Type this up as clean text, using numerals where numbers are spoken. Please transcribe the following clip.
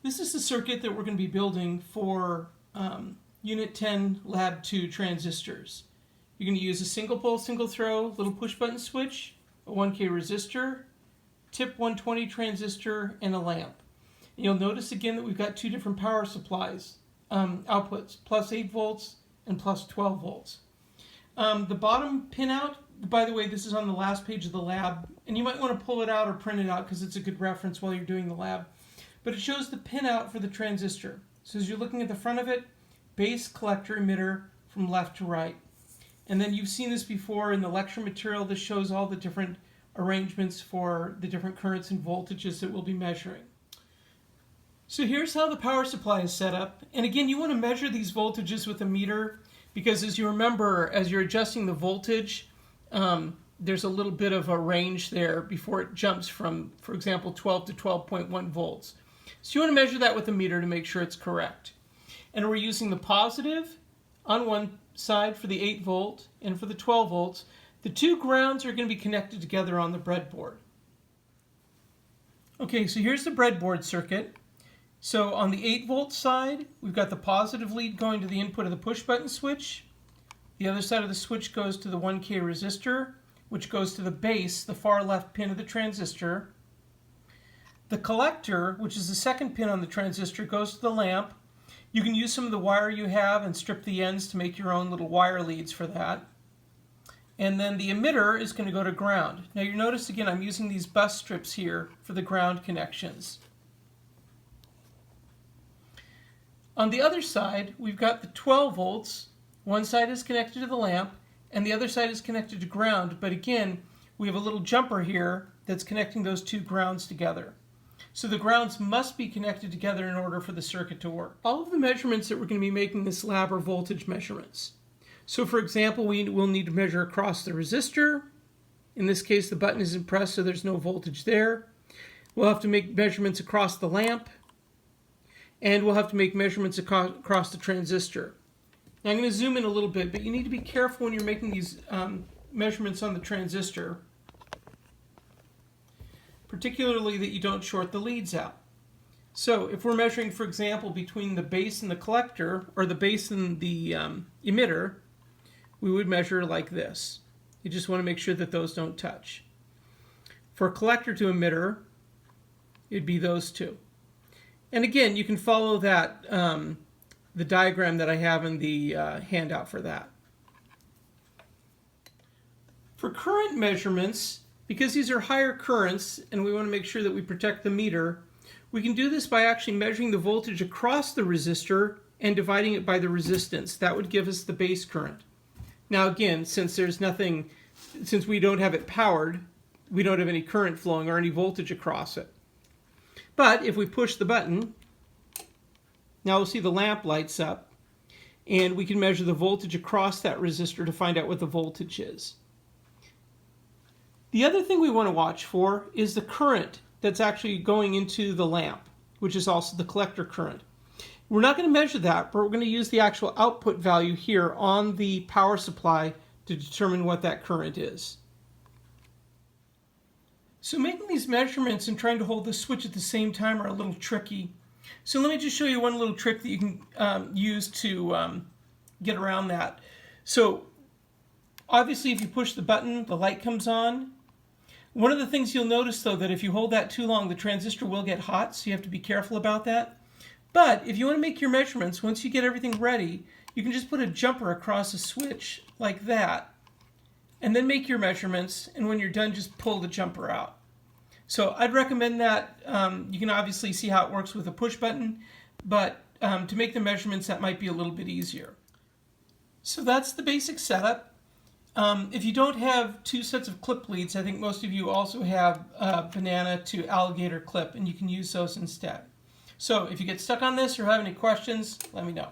This is the circuit that we're going to be building for Unit 10 Lab 2 transistors. You're going to use a single pole, single throw, little push button switch, a 1K resistor, tip 120 transistor, and a lamp. And you'll notice again that we've got two different power supplies, outputs, plus 8 volts and plus 12 volts. The bottom pinout, by the way, this is on the last page of the lab, and you might want to pull it out or print it out because it's a good reference while you're doing the lab. But it shows the pinout for the transistor. So as you're looking at the front of it, base, collector, emitter from left to right. And then you've seen this before in the lecture material. This shows all the different arrangements for the different currents and voltages that we'll be measuring. So here's how the power supply is set up. And again, you want to measure these voltages with a meter because as you remember, as you're adjusting the voltage, there's a little bit of a range there before it jumps from, for example, 12 to 12.1 volts. So you want to measure that with a meter to make sure it's correct. And we're using the positive on one side for the 8 volt and for the 12 volts. The two grounds are going to be connected together on the breadboard. Okay, so here's the breadboard circuit. So on the 8 volt side, we've got the positive lead going to the input of the push button switch. The other side of the switch goes to the 1K resistor, which goes to the base, the far left pin of the transistor. The collector, which is the second pin on the transistor, goes to the lamp. You can use some of the wire you have and strip the ends to make your own little wire leads for that. And then the emitter is going to go to ground. Now you notice again I'm using these bus strips here for the ground connections. On the other side, we've got the 12 volts. One side is connected to the lamp and the other side is connected to ground. But again, we have a little jumper here that's connecting those two grounds together. So the grounds must be connected together in order for the circuit to work. All of the measurements that we're going to be making in this lab are voltage measurements. So for example, we will need to measure across the resistor. In this case, the button isn't pressed, so there's no voltage there. We'll have to make measurements across the lamp. And we'll have to make measurements across the transistor. Now I'm going to zoom in a little bit, but you need to be careful when you're making these measurements on the transistor, particularly that you don't short the leads out. So if we're measuring, for example, between the base and the collector, or the base and the emitter, we would measure like this. You just want to make sure that those don't touch. For collector to emitter, it'd be those two. And again, you can follow that, the diagram that I have in the handout for that. For current measurements, because these are higher currents and we want to make sure that we protect the meter, we can do this by actually measuring the voltage across the resistor and dividing it by the resistance. That would give us the base current. Now again, since we don't have it powered, we don't have any current flowing or any voltage across it. But if we push the button, now we'll see the lamp lights up and we can measure the voltage across that resistor to find out what the voltage is. The other thing we want to watch for is the current that's actually going into the lamp, which is also the collector current. We're not going to measure that, but we're going to use the actual output value here on the power supply to determine what that current is. So making these measurements and trying to hold the switch at the same time are a little tricky. So let me just show you one little trick that you can use to get around that. So obviously if you push the button, the light comes on. One of the things you'll notice though that if you hold that too long, the transistor will get hot, so you have to be careful about that. But if you want to make your measurements, once you get everything ready, you can just put a jumper across a switch like that, and then make your measurements, and when you're done, just pull the jumper out. So I'd recommend that. You can obviously see how it works with a push button, but to make the measurements, that might be a little bit easier. So that's the basic setup. If you don't have two sets of clip leads, I think most of you also have banana to alligator clip, and you can use those instead. So if you get stuck on this or have any questions, let me know.